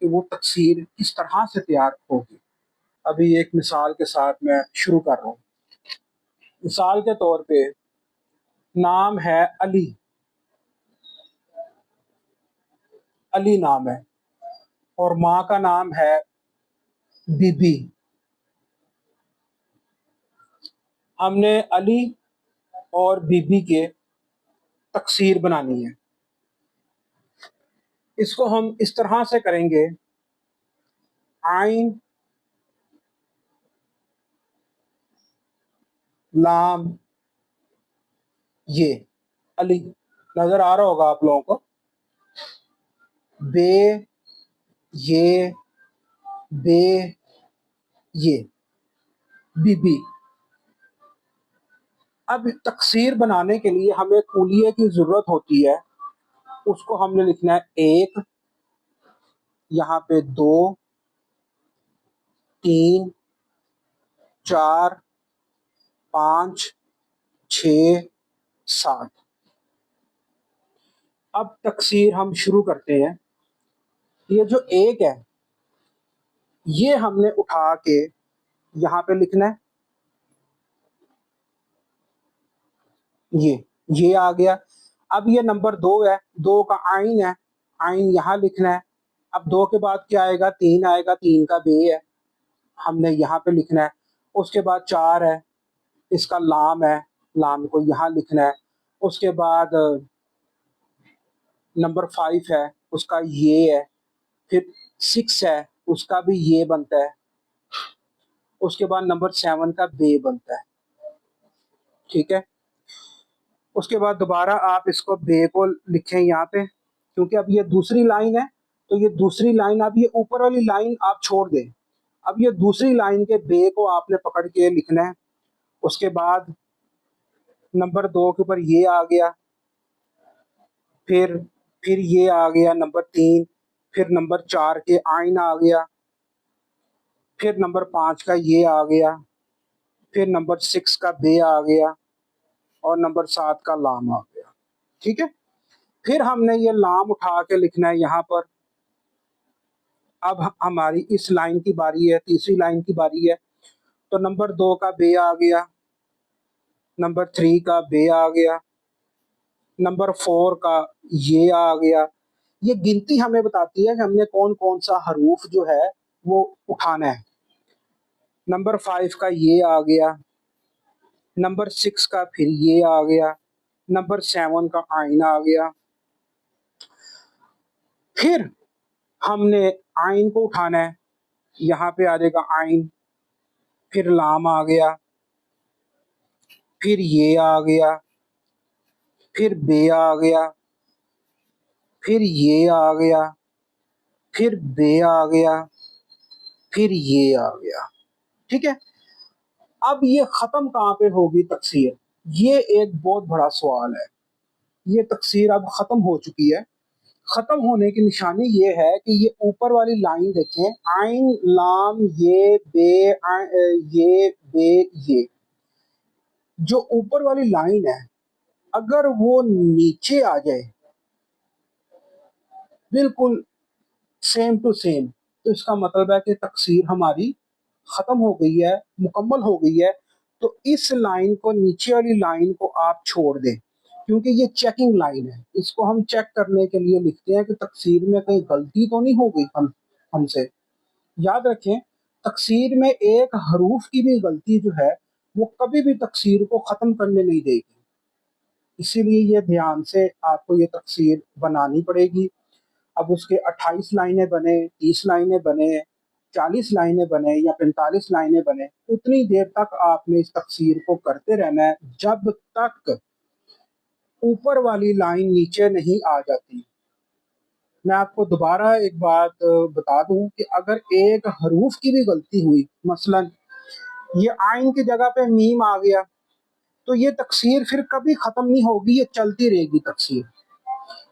کہ وہ تکسیر کس طرح سے تیار ہوگی۔ ابھی ایک مثال کے ساتھ میں شروع کر رہا ہوں۔ مثال کے طور پہ نام ہے علی، علی نام ہے، اور ماں کا نام ہے بی بی۔ ہم نے علی اور بی بی کے تکسیر بنانی ہے۔ اس کو ہم اس طرح سے کریں گے، عین لام یہ علی نظر آ رہا ہوگا آپ لوگوں کو، بے یہ بے یہ بی بی۔ اب تکسیر بنانے کے لیے ہمیں کولیے کی ضرورت ہوتی ہے، اس کو ہم نے لکھنا ہے 1، یہاں پہ 2، 3، 4، 5، 6، 7۔ اب تکسیر ہم شروع کرتے ہیں۔ یہ جو 1 ہے یہ ہم نے اٹھا کے یہاں پہ لکھنا ہے، یہ آ گیا۔ اب یہ نمبر 2 ہے، 2 کا عین ہے، عین یہاں لکھنا ہے۔ اب 2 کے بعد کیا آئے گا؟ 3 آئے گا، 3 کا بے ہے، ہم نے یہاں پہ لکھنا ہے۔ اس کے بعد 4 ہے، اس کا لام ہے، لام کو یہاں لکھنا ہے۔ اس کے بعد نمبر 5 ہے، اس کا یہ ہے۔ پھر 6 ہے، اس کا بھی یہ بنتا ہے۔ اس کے بعد نمبر 7 کا بے بنتا ہے، ٹھیک ہے۔ اس کے بعد دوبارہ آپ اس کو بے کو لکھیں یہاں پہ، کیونکہ اب یہ دوسری لائن ہے، تو یہ دوسری لائن، اب یہ اوپر والی لائن آپ چھوڑ دیں، اب یہ دوسری لائن کے بے کو آپ نے پکڑ کے لکھنا ہے۔ اس کے بعد نمبر 2 کے اوپر یہ آ گیا، پھر یہ آ گیا نمبر 3، پھر نمبر 4 کے عین آ گیا، پھر نمبر 5 کا یہ آ گیا، پھر نمبر 6 کا بے آ گیا، اور نمبر 7 کا لام آ گیا، ٹھیک ہے۔ پھر ہم نے یہ لام اٹھا کے لکھنا ہے یہاں پر۔ اب ہماری اس لائن کی باری ہے، تیسری لائن کی باری ہے، تو نمبر 2 کا بے آ گیا، نمبر 3 کا بے آ گیا، نمبر 4 کا یہ آ گیا۔ یہ گنتی ہمیں بتاتی ہے کہ ہم نے کون کون سا حروف جو ہے وہ اٹھانا ہے۔ نمبر 5 کا یہ آ گیا، نمبر 6 کا پھر یہ آ گیا، نمبر 7 کا عین آ گیا۔ پھر ہم نے عین کو اٹھانا ہے، یہاں پہ آ جائے گا عین، پھر لام آ گیا، پھر یہ آ گیا، پھر بے آ گیا، پھر یہ آ گیا، پھر بے آ گیا، پھر یہ آ گیا، ٹھیک ہے۔ اب یہ ختم کہاں پہ ہوگی تکسیر؟ یہ ایک بہت بڑا سوال ہے۔ یہ تکسیر اب ختم ہو چکی ہے۔ ختم ہونے کی نشانی یہ ہے کہ یہ اوپر والی لائن دیکھیں، عین لام یہ بے یہ بے یہ، جو اوپر والی لائن ہے اگر وہ نیچے آ جائے بالکل سیم ٹو سیم، تو اس کا مطلب ہے کہ تکسیر ہماری ختم ہو گئی ہے، مکمل ہو گئی ہے۔ تو اس لائن کو، نیچے والی لائن کو آپ چھوڑ دیں، کیونکہ یہ چیکنگ لائن ہے، اس کو ہم چیک کرنے کے لیے لکھتے ہیں کہ تکسیر میں کہیں غلطی تو نہیں ہو گئی ہم سے۔ یاد رکھیں، تکسیر میں ایک حروف کی بھی غلطی جو ہے وہ کبھی بھی تکسیر کو ختم کرنے نہیں دے گی، اسی لیے یہ دھیان سے آپ کو یہ تکسیر بنانی پڑے گی۔ اب اس کے 28 لائنیں بنے، 30 لائنیں بنے، 40 لائنیں بنے یا 45 لائنیں بنے، اتنی دیر تک آپ نے اس تکسیر کو کرتے رہنا ہے جب تک اوپر والی لائن نیچے نہیں آ جاتی۔ میں آپ کو دوبارہ ایک بات بتا دوں کہ اگر ایک حروف کی بھی غلطی ہوئی، مثلا یہ عین کی جگہ پہ میم آ گیا، تو یہ تکسیر پھر کبھی ختم نہیں ہوگی، یہ چلتی رہے گی تکسیر۔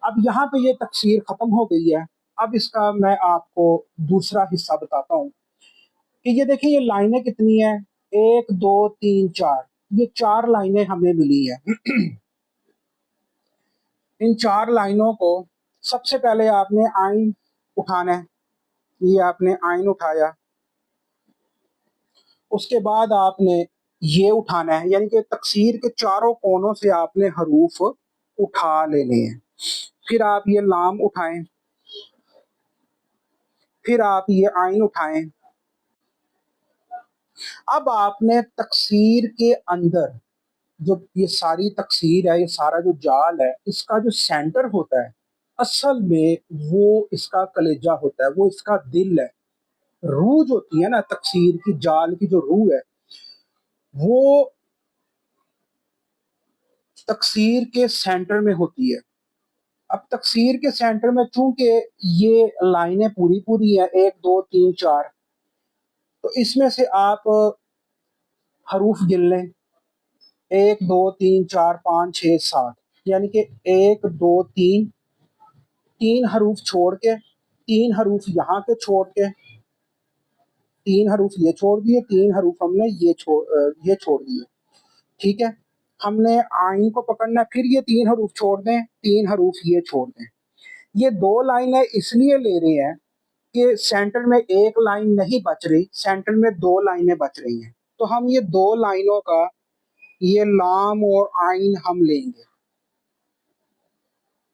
اب یہاں پہ یہ تکسیر ختم ہو گئی ہے۔ اب اس کا میں آپ کو دوسرا حصہ بتاتا ہوں کہ یہ دیکھیں، یہ لائنیں کتنی ہیں، 1 2 3 4، یہ 4 لائنیں ہمیں ملی ہیں۔ ان 4 لائنوں کو سب سے پہلے آپ نے عین اٹھانا ہے، یہ آپ نے آئین اٹھایا، اس کے بعد آپ نے یہ اٹھانا ہے، یعنی کہ تکسیر کے چاروں کونوں سے آپ نے حروف اٹھا لینے ہیں۔ پھر آپ یہ لام اٹھائیں، پھر آپ یہ آئین اٹھائیں۔ اب آپ نے تکسیر کے اندر جو یہ ساری تکسیر ہے، یہ سارا جو جال ہے، اس کا جو سینٹر ہوتا ہے اصل میں وہ اس کا کلیجہ ہوتا ہے، وہ اس کا دل ہے۔ روح جو ہوتی ہے نا تکسیر کی جال کی، جو روح ہے وہ تکسیر کے سینٹر میں ہوتی ہے۔ اب تکسیر کے سینٹر میں چونکہ یہ لائنیں پوری پوری ہیں، 1 2 3 4، تو اس میں سے آپ حروف گن لیں، 1 2 3 4 5 6 7، یعنی کہ 1 2 3، 3 حروف چھوڑ کے، 3 حروف یہاں کے چھوڑ کے، 3 حروف یہ چھوڑ دیے، 3 حروف ہم نے یہ چھوڑ دیے، ٹھیک ہے۔ ہم نے آئین کو پکڑنا ہے، پھر یہ 3 حروف چھوڑ دیں، 3 حروف یہ چھوڑ دیں۔ یہ 2 لائنیں اس لیے لے رہے ہیں کہ سینٹر میں ایک لائن نہیں بچ رہی، سینٹر میں 2 لائنیں بچ رہی ہیں، تو ہم یہ 2 لائنوں کا یہ لام اور آئین ہم لیں گے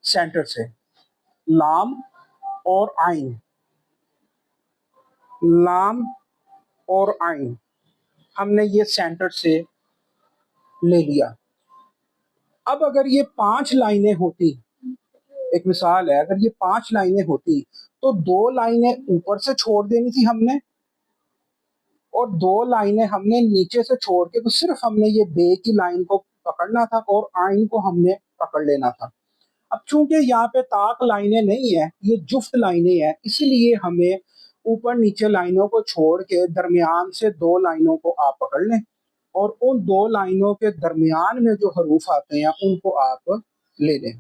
سینٹر سے، لام اور آئین، لام اور آئین ہم نے یہ سینٹر سے لے لیا۔ اب اگر یہ 5 لائنیں ہوتی، ایک مثال ہے، اگر یہ 5 لائنیں ہوتی تو 2 لائنیں اوپر سے چھوڑ دینی تھی ہم نے، اور 2 لائنیں ہم نے نیچے سے چھوڑ کے، تو صرف ہم نے یہ بے کی لائن کو پکڑنا تھا اور آئین کو ہم نے پکڑ لینا تھا۔ اب چونکہ یہاں پہ طاق لائنیں نہیں ہیں، یہ جفت لائنیں ہیں، اسی لیے ہمیں اوپر نیچے لائنوں کو چھوڑ کے درمیان سے 2 لائنوں کو آپ پکڑ لیں، اور ان 2 لائنوں کے درمیان میں جو حروف آتے ہیں ان کو آپ لے لیں۔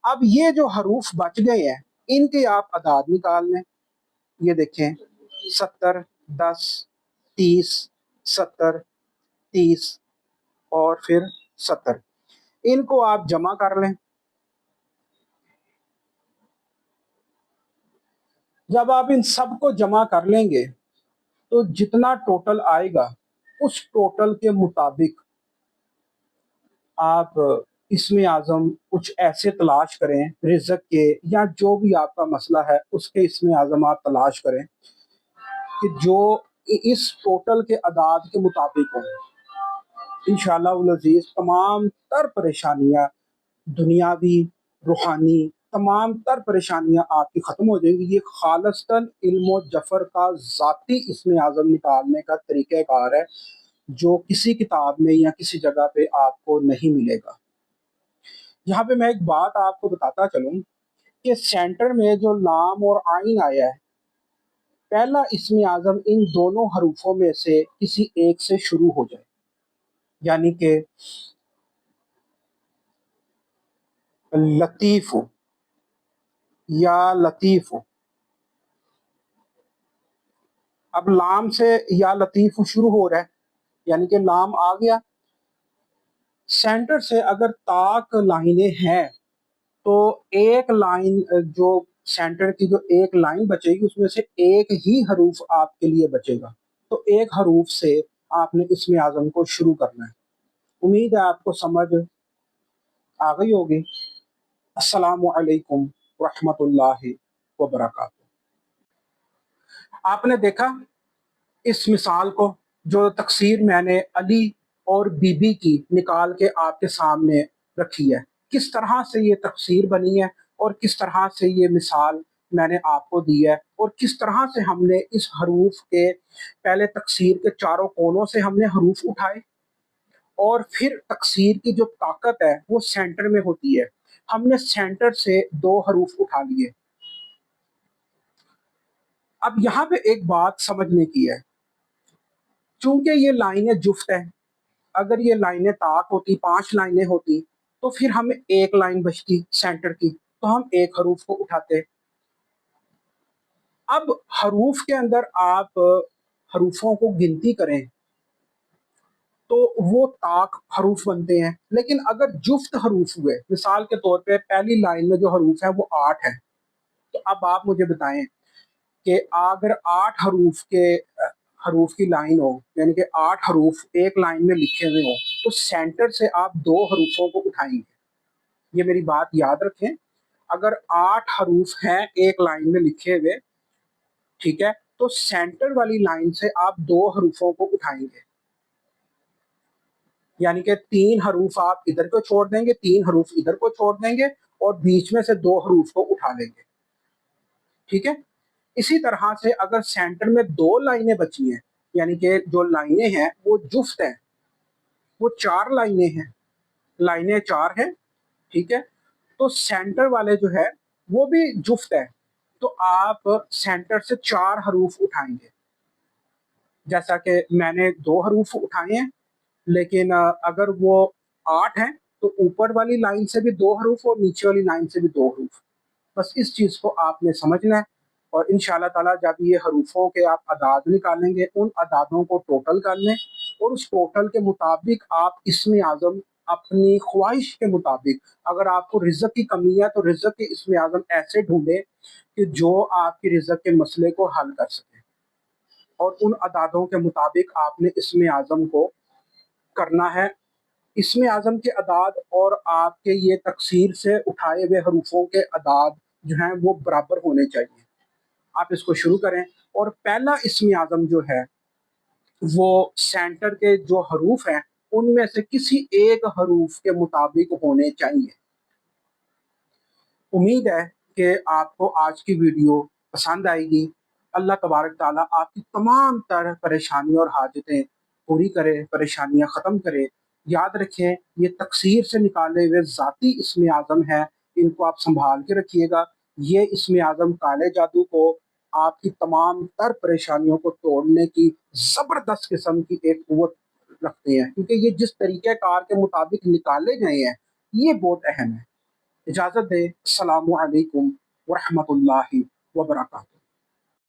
اب یہ جو حروف بچ گئے ہیں ان کے آپ اعداد نکال لیں۔ یہ دیکھیں، 70 10 30 70 30 اور پھر 70، ان کو آپ جمع کر لیں۔ جب آپ ان سب کو جمع کر لیں گے تو جتنا ٹوٹل آئے گا اس ٹوٹل کے مطابق آپ اسم اعظم کچھ ایسے تلاش کریں رزق کے، یا جو بھی آپ کا مسئلہ ہے اس کے اسم اعظم آپ تلاش کریں کہ جو اس ٹوٹل کے اعداد کے مطابق ہوں۔ انشاءاللہ العزیز تمام تر پریشانیاں، دنیاوی روحانی تمام تر پریشانیاں آپ کی ختم ہو جائیں گی۔ یہ خالصتاً علم و جفر کا ذاتی اسم اعظم نکالنے کا طریقہ کار ہے جو کسی کتاب میں یا کسی جگہ پہ آپ کو نہیں ملے گا۔ یہاں پہ میں ایک بات آپ کو بتاتا چلوں کہ سینٹر میں جو لام اور آئین آیا ہے، پہلا اسم اعظم ان دونوں حروفوں میں سے کسی ایک سے شروع ہو جائے، یعنی کہ لطیف یا لطیف۔ اب لام سے یا لطیف شروع ہو رہا ہے، یعنی کہ لام آ گیا، سینٹر سے اگر طاق لائنیں ہیں تو ایک لائن جو سینٹر کی جو ایک لائن بچے گی اس میں سے ایک ہی حروف آپ کے لیے بچے گا، تو ایک حروف سے آپ نے اسم اعظم کو شروع کرنا ہے۔ امید ہے آپ کو سمجھ آ گئی ہوگی۔ السلام علیکم ورحمۃ اللہ وبرکاتہ۔ آپ نے دیکھا اس مثال کو، جو تکسیر میں نے علی اور بی بی کی نکال کے آپ کے سامنے رکھی ہے، کس طرح سے یہ تکسیر بنی ہے اور کس طرح سے یہ مثال میں نے آپ کو دی ہے، اور کس طرح سے ہم نے اس حروف کے پہلے تکسیر کے چاروں کونوں سے ہم نے حروف اٹھائے، اور پھر تکسیر کی جو طاقت ہے وہ سینٹر میں ہوتی ہے، ہم نے سینٹر سے 2 حروف اٹھا لیے۔ اب یہاں پہ ایک بات سمجھنے کی ہے، چونکہ یہ لائنیں جفت ہیں، اگر یہ لائنیں طاق ہوتی، 5 لائنیں ہوتی، تو پھر ہمیں ایک لائن بچتی سینٹر کی، تو ہم ایک حروف کو اٹھاتے۔ اب حروف کے اندر آپ حروفوں کو گنتی کریں تو وہ طاق حروف بنتے ہیں، لیکن اگر جفت حروف ہوئے، مثال کے طور پہ پہلی لائن میں جو حروف ہیں وہ 8 ہیں، تو اب آپ مجھے بتائیں کہ اگر 8 حروف کی لائن ہو، یعنی کہ 8 حروف ایک لائن میں لکھے ہوئے ہوں، تو سینٹر سے آپ 2 حروفوں کو اٹھائیں گے۔ یہ میری بات یاد رکھیں، اگر 8 حروف ہیں ایک لائن میں لکھے ہوئے، ٹھیک ہے، تو سینٹر والی لائن سے آپ 2 حروفوں کو اٹھائیں گے، یعنی کہ 3 حروف آپ ادھر کو چھوڑ دیں گے، 3 حروف ادھر کو چھوڑ دیں گے، اور بیچ میں سے 2 حروف کو اٹھا لیں گے، ٹھیک ہے۔ اسی طرح سے اگر سینٹر میں 2 لائنیں بچی ہیں، یعنی کہ جو لائنیں ہیں وہ جفت ہیں، وہ 4 لائنیں ہیں، لائنیں 4 ہیں، ٹھیک ہے، تو سینٹر والے جو ہے وہ بھی جفت ہے، تو آپ سینٹر سے 4 حروف اٹھائیں گے۔ جیسا کہ میں نے 2 حروف اٹھائے ہیں، لیکن اگر وہ 8 ہیں تو اوپر والی لائن سے بھی 2 حروف اور نیچے والی لائن سے بھی 2 حروف۔ بس اس چیز کو آپ نے سمجھنا ہے، اور ان شاء اللہ تعالیٰ جب یہ حروفوں کے آپ اعداد نکالیں گے، ان اعدادوں کو ٹوٹل کر لیں، اور اس ٹوٹل کے مطابق آپ اسم اعظم اپنی خواہش کے مطابق، اگر آپ کو رزق کی کمی ہے تو رزق کے اسم اعظم ایسے ڈھونڈیں کہ جو آپ کی رزق کے مسئلے کو حل کر سکیں، اور ان اعدادوں کے مطابق آپ نے اسم اعظم کو کرنا ہے۔ اسم اعظم کے اعداد اور آپ کے یہ تکسیر سے اٹھائے ہوئے حروفوں کے اعداد جو ہیں وہ برابر ہونے چاہیے۔ آپ اس کو شروع کریں، اور پہلا اسم اعظم جو ہے وہ سینٹر کے جو حروف ہیں ان میں سے کسی ایک حروف کے مطابق ہونے چاہیے۔ امید ہے کہ آپ کو آج کی ویڈیو پسند آئے گی۔ اللہ تبارک تعالیٰ آپ کی تمام تر پریشانیوں اور حاجتیں پوری کرے، پریشانیاں ختم کرے۔ یاد رکھیں، یہ تکسیر سے نکالے ہوئے ذاتی اسم اعظم ہے، ان کو آپ سنبھال کے رکھیے گا۔ یہ اسم اعظم کالے جادو کو، آپ کی تمام تر پریشانیوں کو توڑنے کی زبردست قسم کی ایک قوت رکھتے ہیں، کیونکہ یہ جس طریقہ کار کے مطابق نکالے گئے ہیں یہ بہت اہم ہے۔ اجازت دیں، السلام علیکم ورحمۃ اللہ وبرکاتہ۔